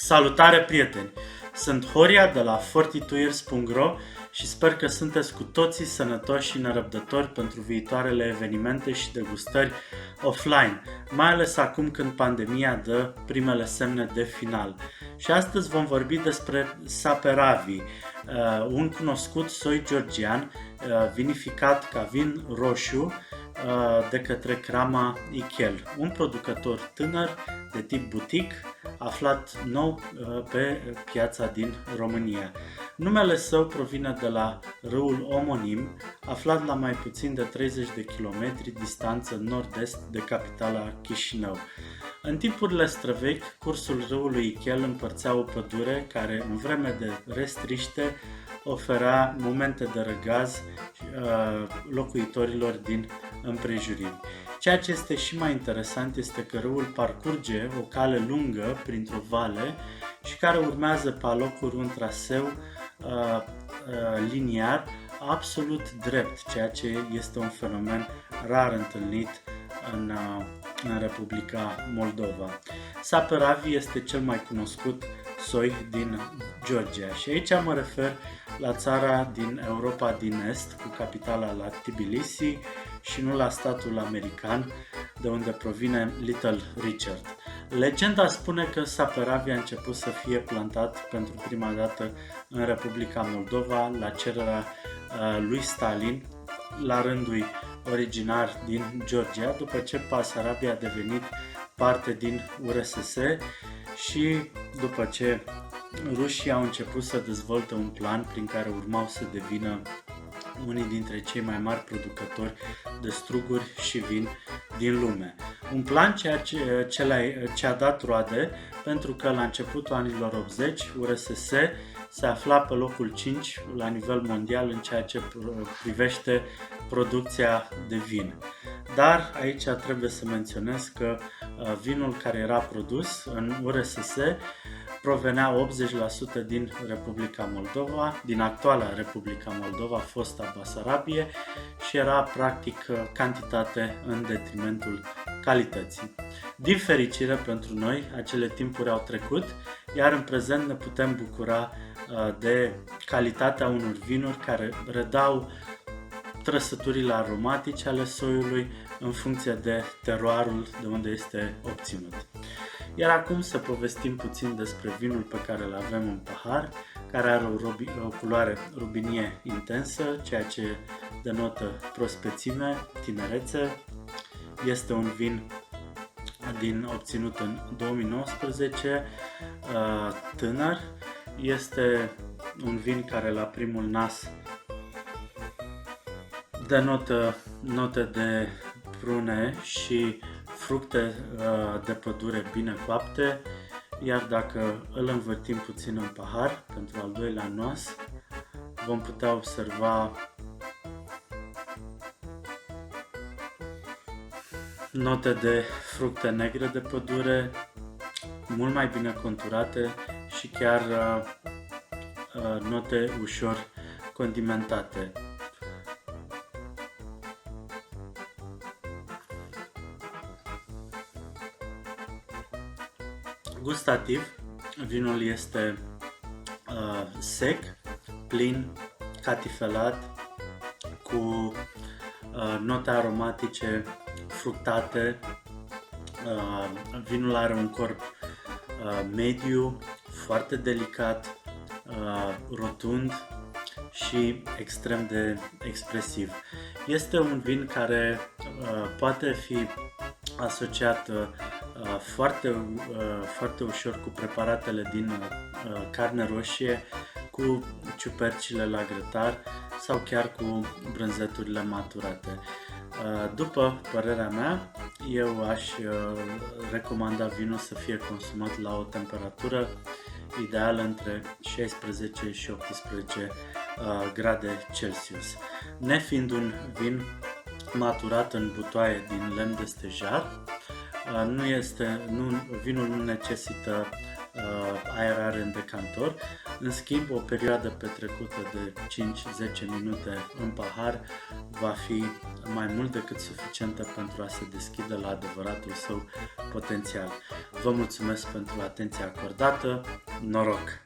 Salutare prieteni! Sunt Horia de la 42years.ro și sper că sunteți cu toții sănătoși și nerăbdători pentru viitoarele evenimente și degustări offline, mai ales acum când pandemia dă primele semne de final. Și astăzi vom vorbi despre Saperavi, un cunoscut soi georgian vinificat ca vin roșu de către Crama Ichel, un producător tânăr de tip butic aflat nou pe piața din România. Numele său provine de la râul omonim, aflat la mai puțin de 30 de kilometri distanță nord-est de capitala Chișinău. În timpurile străvechi, cursul râului Ichel împărțea o pădure care, în vreme de restriște, oferea momente de răgaz locuitorilor din împrejurimi. Ceea ce este și mai interesant este că râul parcurge o cale lungă printr-o vale și care urmează pe alocuri un traseu liniar absolut drept, ceea ce este un fenomen rar întâlnit în Republica Moldova. Saperavi este cel mai cunoscut soi din Georgia și aici mă refer la țara din Europa din Est, cu capitala la Tbilisi și nu la statul american, de unde provine Little Richard. Legenda spune că Saperavi a început să fie plantat pentru prima dată în Republica Moldova la cererea lui Stalin, la rândul originar din Georgia, după ce Basarabia a devenit parte din URSS și după ce rușii au început să dezvolte un plan prin care urmau să devină unii dintre cei mai mari producători de struguri și vin din lume. Un plan ce a dat roade, pentru că la începutul anilor 80 URSS se afla pe locul 5 la nivel mondial în ceea ce privește producția de vin. Dar aici trebuie să menționez că vinul care era produs în URSS provenea 80% din Republica Moldova, din actuala Republica Moldova, fosta Basarabie, și era practic cantitate în detrimentul calității. Din fericire pentru noi, acele timpuri au trecut, iar în prezent ne putem bucura de calitatea unor vinuri care redau trăsăturile aromatice ale soiului în funcție de teroarul de unde este obținut. Iar acum să povestim puțin despre vinul pe care îl avem în pahar, care are o culoare rubinie intensă, ceea ce denotă prospețime, tinerețe. Este un vin obținut în 2019, tânăr. Este un vin care la primul nas denotă note de prune și fructe de pădure bine coapte, iar dacă îl învârtim puțin în pahar pentru al doilea nas, vom putea observa note de fructe negre de pădure, mult mai bine conturate și chiar note ușor condimentate. Gustativ, vinul este sec, plin, catifelat, cu note aromatice fructate. Vinul are un corp mediu, foarte delicat, rotund și extrem de expresiv. Este un vin care poate fi asociat foarte ușor cu preparatele din carne roșie, cu ciupercile la grătar sau chiar cu brânzeturile maturate. După părerea mea, eu aș recomanda vinul să fie consumat la o temperatură ideală între 16 și 18 grade Celsius. Nefiind un vin maturat în butoaie din lemn de stejar, vinul nu necesită aerare în decantor. În schimb, o perioadă petrecută de 5-10 minute în pahar va fi mai mult decât suficientă pentru a se deschide la adevăratul său potențial. Vă mulțumesc pentru atenția acordată. Noroc!